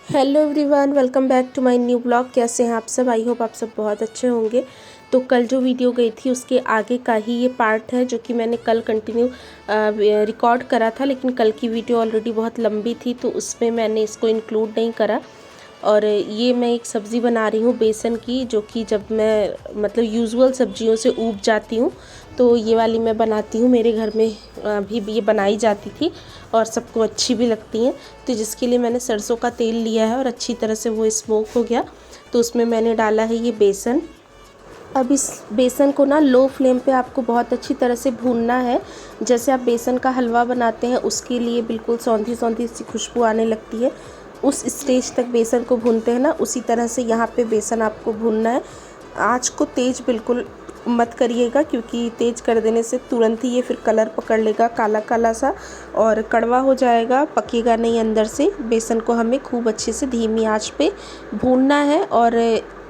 Hello everyone, welcome back to my new blog. कैसे हैं आप सब? आई होप आप सब बहुत अच्छे होंगे। तो कल जो वीडियो गई थी उसके आगे का ही ये पार्ट है जो कि मैंने कल कंटिन्यू रिकॉर्ड करा था, लेकिन कल की वीडियो ऑलरेडी बहुत लंबी थी तो उसमें मैंने इसको इंक्लूड नहीं करा। और ये मैं एक सब्ज़ी बना रही हूँ बेसन की, जो कि जब मैं मतलब यूजुअल सब्जियों से ऊब जाती हूँ तो ये वाली मैं बनाती हूँ। मेरे घर में भी ये बनाई जाती थी और सबको अच्छी भी लगती हैं। तो जिसके लिए मैंने सरसों का तेल लिया है और अच्छी तरह से वो स्मोक हो गया तो उसमें मैंने डाला है ये बेसन। अब इस बेसन को ना लो फ्लेम पे आपको बहुत अच्छी तरह से भूनना है। जैसे आप बेसन का हलवा बनाते हैं उसके लिए बिल्कुल सौंधी सौंधी सी खुशबू आने लगती है, उस स्टेज तक बेसन को भूनते हैं ना, उसी तरह से यहाँ पे बेसन आपको भूनना है। आँच को तेज़ बिल्कुल मत करिएगा, क्योंकि तेज़ कर देने से तुरंत ही ये फिर कलर पकड़ लेगा काला काला सा और कड़वा हो जाएगा, पकेगा नहीं अंदर से। बेसन को हमें खूब अच्छे से धीमी आंच पे भूनना है। और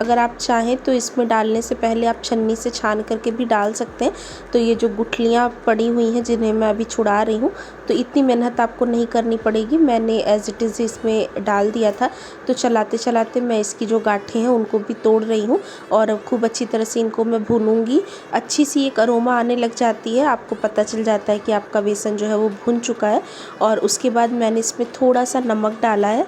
अगर आप चाहें तो इसमें डालने से पहले आप छन्नी से छान करके भी डाल सकते हैं। तो ये जो गुठलियाँ पड़ी हुई हैं जिन्हें मैं अभी छुड़ा रही हूँ, तो इतनी मेहनत आपको नहीं करनी पड़ेगी। मैंने एज इट इज़ इसमें डाल दिया था, तो चलाते चलाते मैं इसकी जो गांठें हैं उनको भी तोड़ रही हूँ और खूब अच्छी तरह से इनको मैं भूनूंगी। अच्छी सी एक अरोमा आने लग जाती है, आपको पता चल जाता है कि आपका बेसन जो है वो भुन चुका है। और उसके बाद मैंने इसमें थोड़ा सा नमक डाला है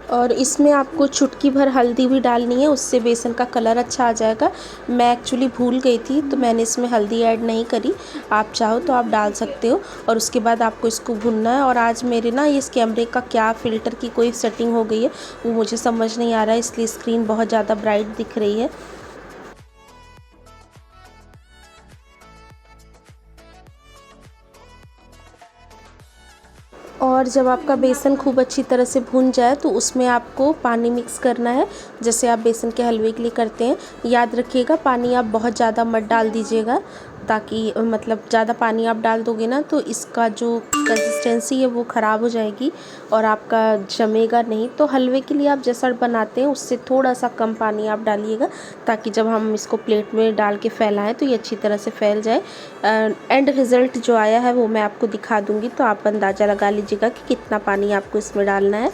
और इसमें आपको चुटकी भर हल्दी भी डालनी है, उससे बेसन का कलर अच्छा आ जाएगा। मैं एक्चुअली भूल गई थी तो मैंने इसमें हल्दी ऐड नहीं करी, आप चाहो तो आप डाल सकते हो। और उसके बाद आपको इसको भुनना है। और आज मेरे ना इस कैमरे का क्या फ़िल्टर की कोई सेटिंग हो गई है वो मुझे समझ नहीं आ रहा है, इसलिए स्क्रीन बहुत ज़्यादा ब्राइट दिख रही है। और जब आपका बेसन खूब अच्छी तरह से भुन जाए तो उसमें आपको पानी मिक्स करना है, जैसे आप बेसन के हलवे के लिए करते हैं। याद रखिएगा पानी आप बहुत ज़्यादा मत डाल दीजिएगा, ताकि मतलब ज़्यादा पानी आप डाल दोगे ना तो इसका जो कंसिस्टेंसी है वो ख़राब हो जाएगी और आपका जमेगा नहीं। तो हलवे के लिए आप जैसा बनाते हैं उससे थोड़ा सा कम पानी आप डालिएगा, ताकि जब हम इसको प्लेट में डाल के फैलाएं तो ये अच्छी तरह से फैल जाए। एंड रिज़ल्ट जो आया है वो मैं आपको दिखा दूँगी, तो आप अंदाज़ा लगा लीजिएगा कि कितना पानी आपको इसमें डालना है।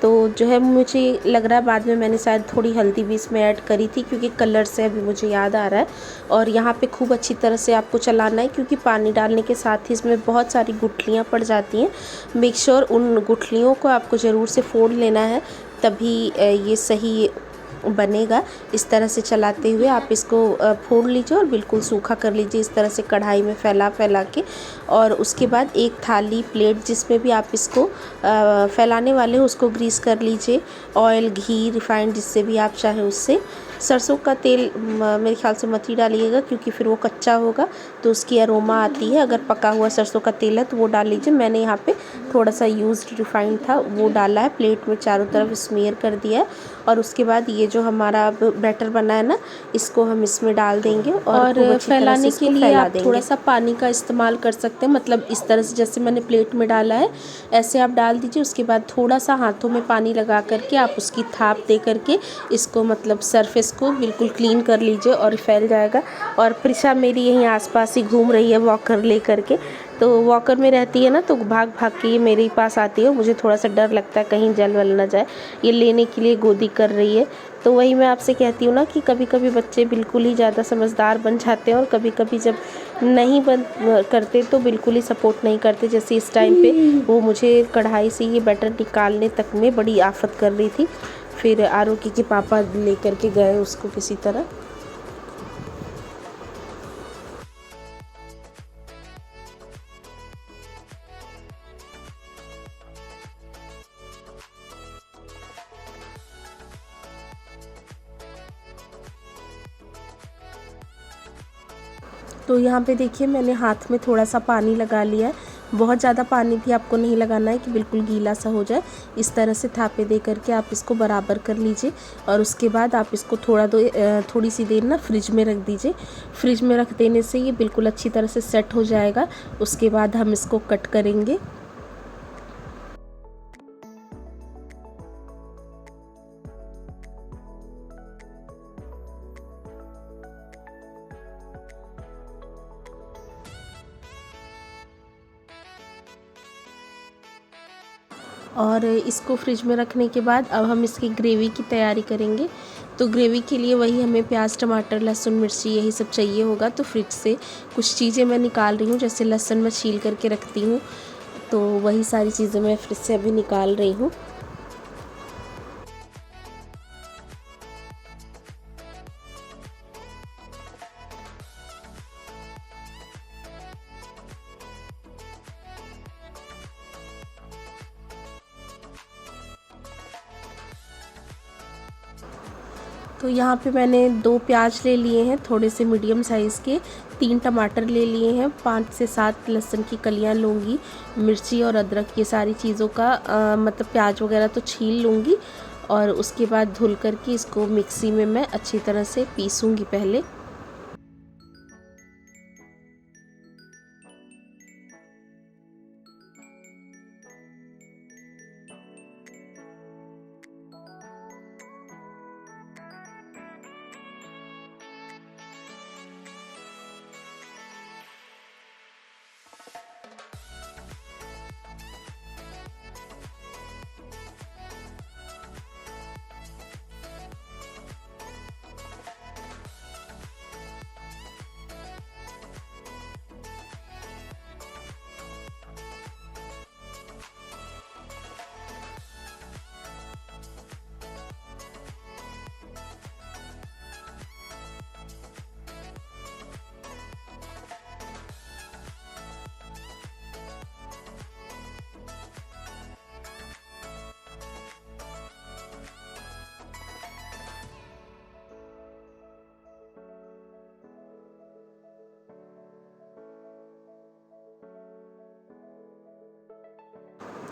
तो जो है मुझे लग रहा है बाद में मैंने शायद थोड़ी हल्दी भी इसमें ऐड करी थी, क्योंकि कलर से अभी मुझे याद आ रहा है। और यहाँ पे खूब अच्छी तरह से आपको चलाना है, क्योंकि पानी डालने के साथ ही इसमें बहुत सारी गुठलियाँ पड़ जाती हैं। मेक श्योर उन गुठलियों को आपको ज़रूर से फोड़ लेना है, तभी ये सही बनेगा। इस तरह से चलाते हुए आप इसको फोड़ लीजिए और बिल्कुल सूखा कर लीजिए इस तरह से कढ़ाई में फैला फैला के। और उसके बाद एक थाली प्लेट जिसमें भी आप इसको फैलाने वाले हो उसको ग्रीस कर लीजिए। ऑयल, घी, रिफाइंड जिससे भी आप चाहें उससे। सरसों का तेल मेरे ख्याल से मत ही डालिएगा, क्योंकि फिर वो कच्चा होगा तो उसकी अरोमा आती है। अगर पका हुआ सरसों का तेल है तो वो डाल लीजिए। मैंने यहाँ पे थोड़ा सा यूज्ड रिफाइंड था वो डाला है, प्लेट में चारों तरफ स्मीयर कर दिया है। और उसके बाद ये जो हमारा बैटर बना है ना, इसको हम इसमें डाल देंगे और फैलाने के लिए आप थोड़ा सा पानी का इस्तेमाल कर सकते हैं। मतलब इस तरह से जैसे मैंने प्लेट में डाला है ऐसे आप डाल दीजिए। उसके बाद थोड़ा सा हाथों में पानी लगा करके आप उसकी थाप दे करके इसको मतलब सरफेस को बिल्कुल क्लीन कर लीजिए और फैल जाएगा। और प्रिशा मेरी यहीं आसपास ही घूम रही है वॉकर ले करके, तो वॉकर में रहती है ना तो भाग भाग के ये मेरे पास आती है। मुझे थोड़ा सा डर लगता है कहीं जल वल ना जाए, ये लेने के लिए गोदी कर रही है। तो वही मैं आपसे कहती हूँ ना कि कभी कभी बच्चे बिल्कुल ही ज़्यादा समझदार बन जाते हैं और कभी कभी जब नहीं बन करते तो बिल्कुल ही सपोर्ट नहीं करते। जैसे इस टाइम पे वो मुझे कढ़ाई से ये बैटर निकालने तक में बड़ी आफत कर रही थी, फिर आरोकी के पापा लेकर के गए उसको किसी तरह। तो यहाँ पे देखिए मैंने हाथ में थोड़ा सा पानी लगा लिया है, बहुत ज़्यादा पानी भी आपको नहीं लगाना है कि बिल्कुल गीला सा हो जाए। इस तरह से थापे दे करके आप इसको बराबर कर लीजिए और उसके बाद आप इसको थोड़ी सी देर ना फ्रिज में रख दीजिए। फ्रिज में रख देने से ये बिल्कुल अच्छी तरह से सेट हो जाएगा। उसके बाद हम इसको कट करेंगे। और इसको फ्रिज में रखने के बाद अब हम इसकी ग्रेवी की तैयारी करेंगे। तो ग्रेवी के लिए वही हमें प्याज, टमाटर, लहसुन, मिर्ची यही सब चाहिए होगा। तो फ्रिज से कुछ चीज़ें मैं निकाल रही हूँ, जैसे लहसुन मैं छील करके रखती हूँ, तो वही सारी चीज़ें मैं फ्रिज से अभी निकाल रही हूँ। तो यहाँ पे मैंने 2 प्याज ले लिए हैं थोड़े से मीडियम साइज़ के, 3 टमाटर ले लिए हैं, 5 से 7 लहसुन की कलियाँ लूँगी, मिर्ची और अदरक ये सारी चीज़ों का मतलब प्याज वगैरह तो छील लूँगी और उसके बाद धुल करके इसको मिक्सी में मैं अच्छी तरह से पीसूँगी पहले।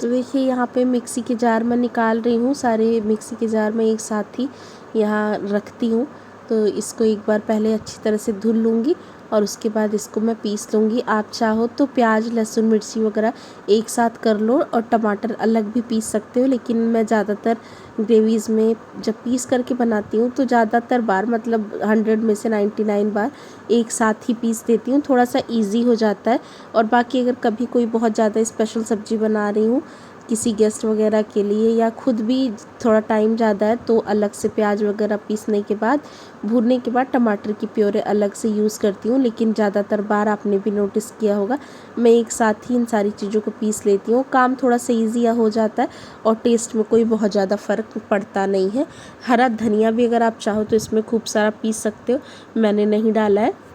तो देखिए यहाँ पे मिक्सी के जार मैं निकाल रही हूँ, सारे मिक्सी के जार में एक साथ ही यहाँ रखती हूँ। तो इसको एक बार पहले अच्छी तरह से धुल लूँगी और उसके बाद इसको मैं पीस लूँगी। आप चाहो तो प्याज, लहसुन, मिर्ची वगैरह एक साथ कर लो और टमाटर अलग भी पीस सकते हो, लेकिन मैं ज़्यादातर ग्रेवीज़ में जब पीस करके बनाती हूँ तो ज़्यादातर बार मतलब 100 में से 99 बार एक साथ ही पीस देती हूँ, थोड़ा सा इजी हो जाता है। और बाकी अगर कभी कोई बहुत ज़्यादा स्पेशल सब्ज़ी बना रही हूँ किसी गेस्ट वगैरह के लिए या खुद भी थोड़ा टाइम ज़्यादा है तो अलग से प्याज वगैरह पीसने के बाद, भूनने के बाद टमाटर की प्योरे अलग से यूज़ करती हूँ। लेकिन ज़्यादातर बार आपने भी नोटिस किया होगा मैं एक साथ ही इन सारी चीज़ों को पीस लेती हूँ। काम थोड़ा सा ईजी हो जाता है और टेस्ट में कोई बहुत ज़्यादा फ़र्क पड़ता नहीं है। हरा धनिया भी अगर आप चाहो तो इसमें खूब सारा पीस सकते हो, मैंने नहीं डाला है।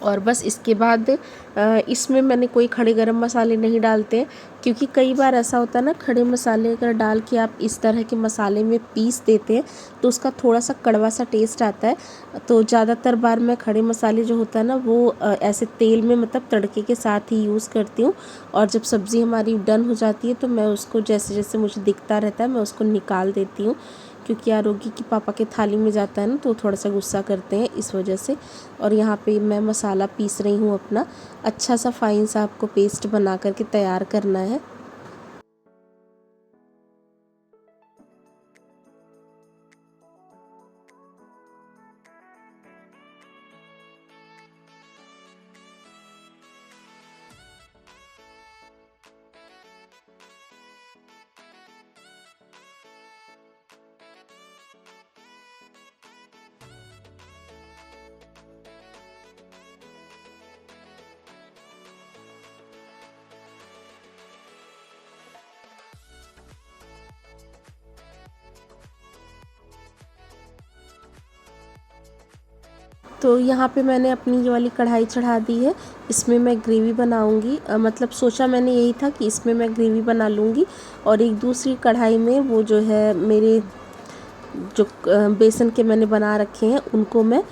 और बस इसके बाद इसमें मैंने कोई खड़े गरम मसाले नहीं डालते हैं, क्योंकि कई बार ऐसा होता है ना, खड़े मसाले अगर डाल के आप इस तरह के मसाले में पीस देते हैं तो उसका थोड़ा सा कड़वा सा टेस्ट आता है। तो ज़्यादातर बार मैं खड़े मसाले जो होता है ना वो ऐसे तेल में मतलब तड़के के साथ ही यूज़ करती हूँ। और जब सब्ज़ी हमारी डन हो जाती है तो मैं उसको जैसे जैसे मुझे दिखता रहता है मैं उसको निकाल देती हूँ, क्योंकि आरोगी की पापा के थाली में जाता है ना तो थोड़ा सा गुस्सा करते हैं इस वजह से। और यहाँ पे मैं मसाला पीस रही हूँ अपना, अच्छा सा फाइन सा आपको पेस्ट बना करके तैयार करना है। तो यहाँ पे मैंने अपनी ये वाली कढ़ाई चढ़ा दी है, इसमें मैं ग्रेवी बनाऊंगी। मतलब सोचा मैंने यही था कि इसमें मैं ग्रेवी बना लूँगी और एक दूसरी कढ़ाई में वो जो है मेरे जो बेसन के मैंने बना रखे हैं उनको मैं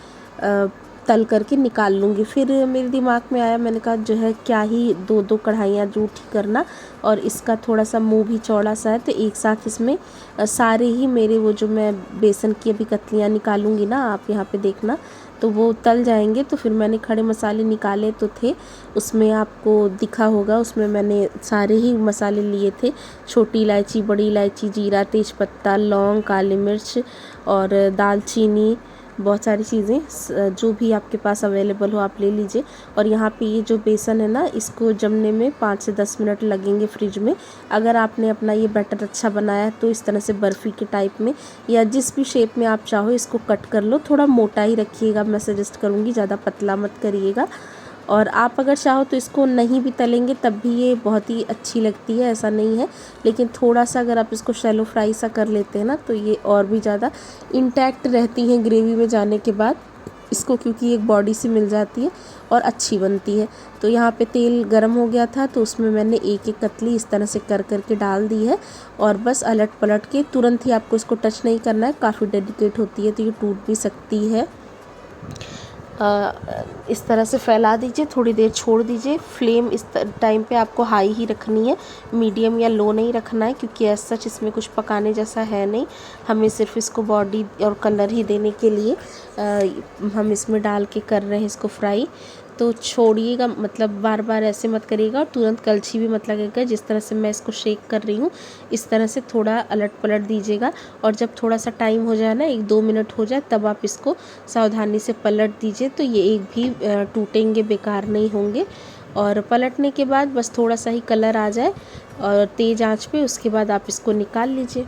तल करके निकाल लूँगी। फिर मेरे दिमाग में आया, मैंने कहा जो है क्या ही दो दो कढ़ाइयाँ जूठी करना, और इसका थोड़ा सा मुंह भी चौड़ा सा है तो एक साथ इसमें सारे ही मेरे वो जो मैं बेसन की अभी कतलियाँ निकालूंगी ना, आप यहाँ पे देखना, तो वो तल जाएंगे। तो फिर मैंने खड़े मसाले निकाले तो थे, उसमें आपको दिखा होगा उसमें मैंने सारे ही मसाले लिए थे, छोटी इलायची, बड़ी इलायची, जीरा, तेज़पत्ता, लौंग, काली मिर्च और दालचीनी, बहुत सारी चीज़ें जो भी आपके पास अवेलेबल हो आप ले लीजिए। और यहाँ पे ये जो बेसन है ना, इसको जमने में 5 से 10 मिनट लगेंगे फ्रिज में। अगर आपने अपना ये बैटर अच्छा बनाया है तो इस तरह से बर्फ़ी के टाइप में या जिस भी शेप में आप चाहो इसको कट कर लो। थोड़ा मोटा ही रखिएगा, मैं सजेस्ट करूँगी, ज़्यादा पतला मत करिएगा। और आप अगर चाहो तो इसको नहीं भी तलेंगे तब भी ये बहुत ही अच्छी लगती है, ऐसा नहीं है। लेकिन थोड़ा सा अगर आप इसको शैलो फ्राई सा कर लेते हैं ना तो ये और भी ज़्यादा इंटैक्ट रहती हैं ग्रेवी में जाने के बाद इसको, क्योंकि एक बॉडी सी मिल जाती है और अच्छी बनती है। तो यहाँ पे तेल गरम हो गया था तो उसमें मैंने एक एक कतली इस तरह से कर करके डाल दी है। और बस अलट पलट के तुरंत ही आपको इसको टच नहीं करना है, काफ़ी डेलिकेट होती है तो ये टूट भी सकती है। इस तरह से फैला दीजिए, थोड़ी देर छोड़ दीजिए। फ्लेम इस टाइम पे आपको हाई ही रखनी है, मीडियम या लो नहीं रखना है, क्योंकि एज सच इसमें कुछ पकाने जैसा है नहीं। हमें सिर्फ इसको बॉडी और कलर ही देने के लिए हम इसमें डाल के कर रहे हैं इसको फ्राई। तो छोड़िएगा, मतलब बार बार ऐसे मत करिएगा और तुरंत कलछी भी मत लगेगा। जिस तरह से मैं इसको शेक कर रही हूँ इस तरह से थोड़ा अलट पलट दीजिएगा। और जब थोड़ा सा टाइम हो जाए ना, 1-2 मिनट हो जाए, तब आप इसको सावधानी से पलट दीजिए, तो ये एक भी टूटेंगे, बेकार नहीं होंगे। और पलटने के बाद बस थोड़ा सा ही कलर आ जाए और तेज़ आंच पे, उसके बाद आप इसको निकाल लीजिए।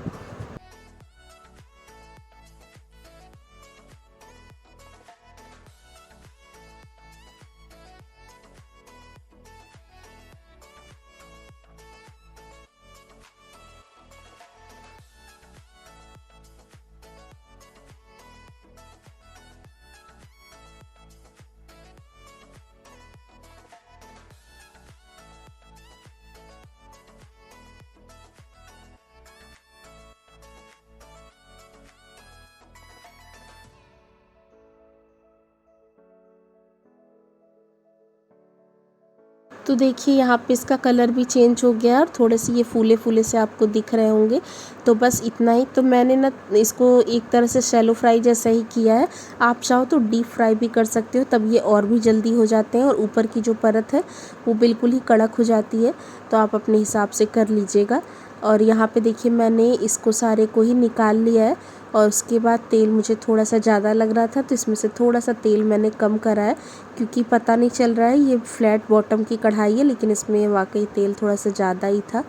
तो देखिए यहाँ पे इसका कलर भी चेंज हो गया और थोड़े से ये फूले फूले से आपको दिख रहे होंगे। तो बस इतना ही। तो मैंने ना इसको एक तरह से शैलो फ्राई जैसा ही किया है। आप चाहो तो डीप फ्राई भी कर सकते हो, तब ये और भी जल्दी हो जाते हैं और ऊपर की जो परत है वो बिल्कुल ही कड़क हो जाती है। तो आप अपने हिसाब से कर लीजिएगा। और यहाँ पे देखिए मैंने इसको सारे को ही निकाल लिया है। और उसके बाद तेल मुझे थोड़ा सा ज़्यादा लग रहा था तो इसमें से थोड़ा सा तेल मैंने कम करा है, क्योंकि पता नहीं चल रहा है ये फ्लैट बॉटम की कढ़ाई है लेकिन इसमें वाकई तेल थोड़ा सा ज़्यादा ही था,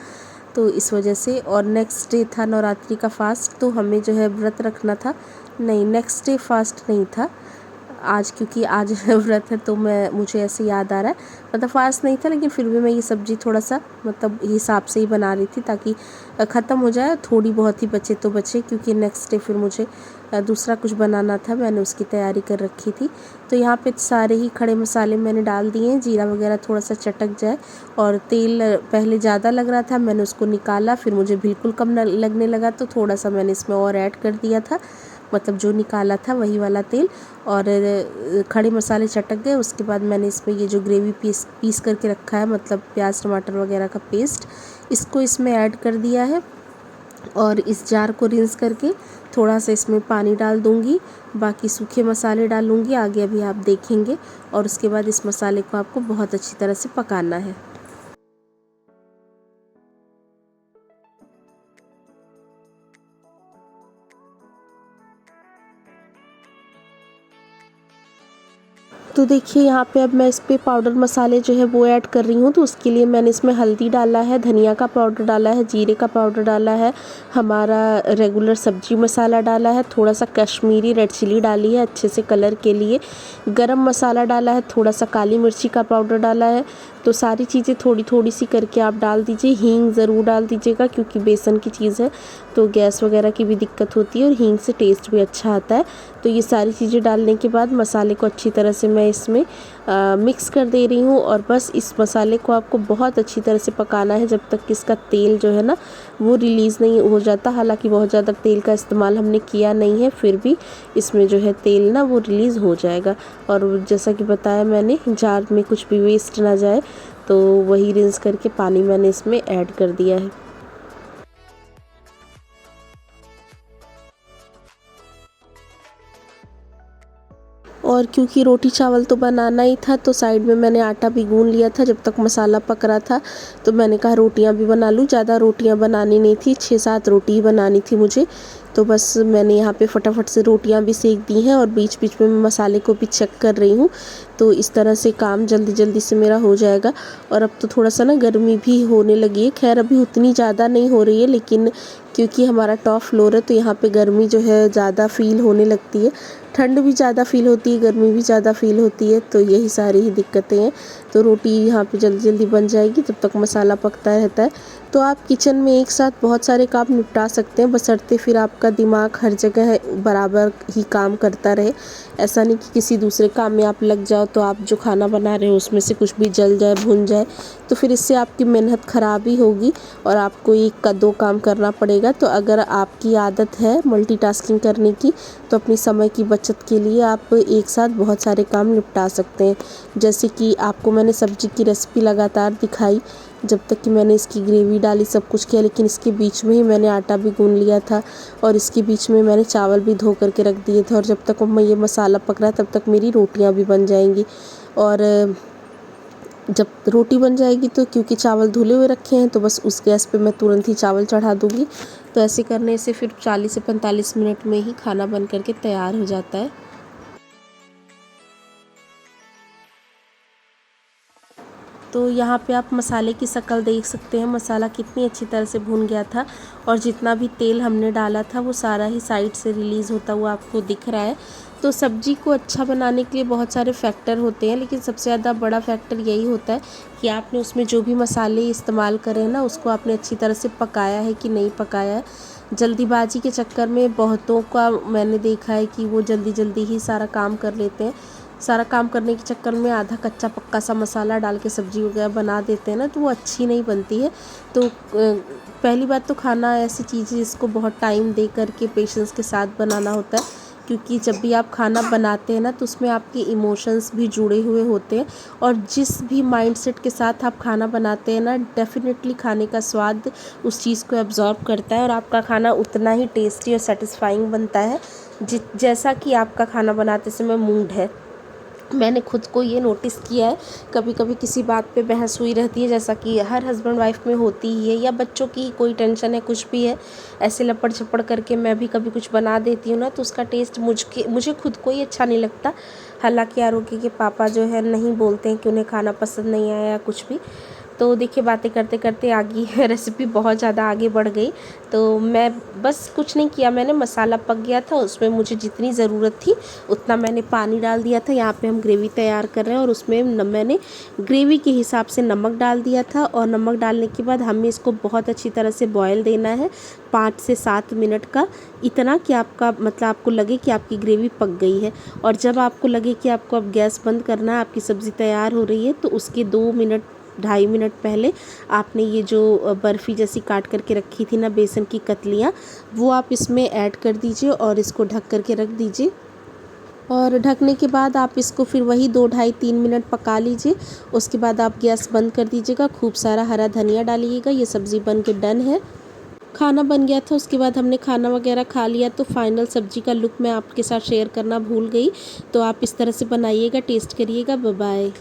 तो इस वजह से। और नेक्स्ट डे था नवरात्रि का फास्ट, तो हमें जो है व्रत रखना था। नहीं, नेक्स्ट डे फास्ट नहीं था आज, क्योंकि आज व्रत है तो मुझे ऐसे याद आ रहा है, मतलब फास्ट नहीं था लेकिन फिर भी मैं ये सब्ज़ी थोड़ा सा मतलब हिसाब से ही बना रही थी ताकि ख़त्म हो जाए, थोड़ी बहुत ही बचे तो बचे, क्योंकि नेक्स्ट डे फिर मुझे दूसरा कुछ बनाना था, मैंने उसकी तैयारी कर रखी थी। तो यहाँ पे सारे ही खड़े मसाले मैंने डाल दिए हैं, जीरा वगैरह थोड़ा सा चटक जाए। और तेल पहले ज़्यादा लग रहा था, मैंने उसको निकाला, फिर मुझे बिल्कुल कम लगने लगा तो थोड़ा सा मैंने इसमें और ऐड कर दिया था, मतलब जो निकाला था वही वाला तेल। और खड़े मसाले चटक गए, उसके बाद मैंने इसमें ये जो ग्रेवी पीस करके रखा है, मतलब प्याज टमाटर वगैरह का पेस्ट, इसको इसमें ऐड कर दिया है। और इस जार को रिंस करके थोड़ा सा इसमें पानी डाल दूंगी, बाकी सूखे मसाले डालूंगी आगे अभी आप देखेंगे। और उसके बाद इस मसाले को आपको बहुत अच्छी तरह से पकाना है। तो देखिए यहाँ पे अब मैं इस पे पाउडर मसाले जो है वो ऐड कर रही हूँ। तो उसके लिए मैंने इसमें हल्दी डाला है, धनिया का पाउडर डाला है, जीरे का पाउडर डाला है, हमारा रेगुलर सब्जी मसाला डाला है, थोड़ा सा कश्मीरी रेड चिली डाली है अच्छे से कलर के लिए, गरम मसाला डाला है, थोड़ा सा काली मिर्ची का पाउडर डाला है। तो सारी चीज़ें थोड़ी थोड़ी सी करके आप डाल दीजिए। हींग ज़रूर डाल दीजिएगा क्योंकि बेसन की चीज़ है तो गैस वगैरह की भी दिक्कत होती है और हींग से टेस्ट भी अच्छा आता है। तो ये सारी चीज़ें डालने के बाद मसाले को अच्छी तरह से मैं इसमें मिक्स कर दे रही हूँ। और बस इस मसाले को आपको बहुत अच्छी तरह से पकाना है जब तक कि इसका तेल जो है ना वो रिलीज़ नहीं हो जाता। हालांकि बहुत ज़्यादा तेल का इस्तेमाल हमने किया नहीं है, फिर भी इसमें जो है तेल ना वो रिलीज़ हो जाएगा। और जैसा कि बताया मैंने, जार में कुछ भी वेस्ट ना जाए, तो वही रिंस करके पानी मैंने इसमें ऐड कर दिया है। और क्योंकि रोटी चावल तो बनाना ही था तो साइड में मैंने आटा भी गूंद लिया था जब तक मसाला पक रहा था। तो मैंने कहा रोटियां भी बना लूँ, ज़्यादा रोटियां बनानी नहीं थी, 6-7 रोटी ही बनानी थी मुझे, तो बस मैंने यहाँ पे फटाफट से रोटियाँ भी सेक दी हैं और बीच बीच में मैं मसाले को भी चेक कर रही हूँ। तो इस तरह से काम जल्दी जल्दी से मेरा हो जाएगा। और अब तो थोड़ा सा ना गर्मी भी होने लगी है, खैर अभी उतनी ज़्यादा नहीं हो रही है, लेकिन क्योंकि हमारा टॉप फ्लोर है तो यहाँ पे गर्मी जो है ज़्यादा फील होने लगती है। ठंड भी ज़्यादा फील होती है, गर्मी भी ज़्यादा फील होती है, तो यही सारी ही दिक्कतें हैं। तो रोटी यहाँ पे जल्दी जल्दी बन जाएगी, तब तक मसाला पकता रहता है। तो आप किचन में एक साथ बहुत सारे काम निपटा सकते हैं, बशर्ते फिर आपका दिमाग हर जगह बराबर ही काम करता रहे। ऐसा नहीं कि किसी दूसरे काम में आप लग जाओ तो आप जो खाना बना रहे हो उसमें से कुछ भी जल जाए, भुन जाए, तो फिर इससे आपकी मेहनत ख़राब ही होगी और आपको एक का दो काम करना पड़ेगा। तो अगर आपकी आदत है मल्टीटास्किंग करने की, तो अपनी समय की बचत के लिए आप एक साथ बहुत सारे काम निपटा सकते हैं। जैसे कि आपको मैंने सब्जी की रेसिपी लगातार दिखाई, जब तक कि मैंने इसकी ग्रेवी डाली, सब कुछ किया, लेकिन इसके बीच में ही मैंने आटा भी गूंद लिया था और इसके बीच में मैंने चावल भी धो करके रख दिए थे। और जब तक मैं ये मसाला पक रहा है तब तक मेरी रोटियां भी बन जाएंगी। और जब रोटी बन जाएगी तो क्योंकि चावल धुले हुए रखे हैं तो बस उस गैस पे मैं तुरंत ही चावल चढ़ा दूँगी। तो ऐसे करने से फिर 40 से 45 मिनट में ही खाना बन करके तैयार हो जाता है। तो यहाँ पे आप मसाले की शक्ल देख सकते हैं, मसाला कितनी अच्छी तरह से भुन गया था और जितना भी तेल हमने डाला था वो सारा ही साइड से रिलीज़ होता हुआ आपको दिख रहा है। तो सब्ज़ी को अच्छा बनाने के लिए बहुत सारे फैक्टर होते हैं, लेकिन सबसे ज़्यादा बड़ा फैक्टर यही होता है कि आपने उसमें जो भी मसाले इस्तेमाल करे ना, उसको आपने अच्छी तरह से पकाया है कि नहीं पकाया है। जल्दीबाजी के चक्कर में बहुतों का मैंने देखा है कि वो जल्दी जल्दी ही सारा काम कर लेते हैं। सारा काम करने के चक्कर में आधा कच्चा पक्का सा मसाला डाल के सब्ज़ी वगैरह बना देते हैं ना, तो वो अच्छी नहीं बनती है। तो पहली बात तो खाना ऐसी चीज़ है जिसको बहुत टाइम दे करके पेशेंस के साथ बनाना होता है, क्योंकि जब भी आप खाना बनाते हैं ना तो उसमें आपके इमोशंस भी जुड़े हुए होते हैं और जिस भी माइंडसेट के साथ आप खाना बनाते हैं ना, डेफिनेटली खाने का स्वाद उस चीज़ को एब्जॉर्ब करता है और आपका खाना उतना ही टेस्टी और सेटिस्फाइंग बनता है जैसा कि आपका खाना बनाते समय मूड है। मैंने खुद को ये नोटिस किया है, कभी कभी किसी बात पे बहस हुई रहती है, जैसा कि हर हस्बैंड वाइफ में होती ही है, या बच्चों की कोई टेंशन है, कुछ भी है, ऐसे लपड़ छपड़ करके मैं भी कभी कुछ बना देती हूँ ना, तो उसका टेस्ट मुझे खुद को ही अच्छा नहीं लगता। हालांकि आरोग्य के पापा जो है नहीं बोलते हैं कि उन्हें खाना पसंद नहीं आया या कुछ भी। तो देखिए बातें करते करते आगे रेसिपी बहुत ज़्यादा आगे बढ़ गई। तो मैं बस कुछ नहीं किया, मैंने मसाला पक गया था, उसमें मुझे जितनी ज़रूरत थी उतना मैंने पानी डाल दिया था। यहाँ पे हम ग्रेवी तैयार कर रहे हैं और उसमें मैंने ग्रेवी के हिसाब से नमक डाल दिया था और नमक डालने के बाद हमें इसको बहुत अच्छी तरह से बॉयल देना है 5 से 7 मिनट का, इतना कि आपका मतलब आपको लगे कि आपकी ग्रेवी पक गई है। और जब आपको लगे कि आपको अब गैस बंद करना है, आपकी सब्ज़ी तैयार हो रही है, तो उसके 2 मिनट 2.5 मिनट पहले आपने ये जो बर्फ़ी जैसी काट करके रखी थी ना बेसन की कतलियाँ, वो आप इसमें ऐड कर दीजिए और इसको ढक करके रख दीजिए। और ढकने के बाद आप इसको फिर वही 2 ढाई 3 मिनट पका लीजिए। उसके बाद आप गैस बंद कर दीजिएगा, खूब सारा हरा धनिया डालिएगा। ये सब्ज़ी बन के डन है। खाना बन गया था, उसके बाद हमने खाना वगैरह खा लिया। तो फाइनल सब्ज़ी का लुक मैं आपके साथ शेयर करना भूल गई, तो आप इस तरह से बनाइएगा, टेस्ट करिएगा। Bye bye.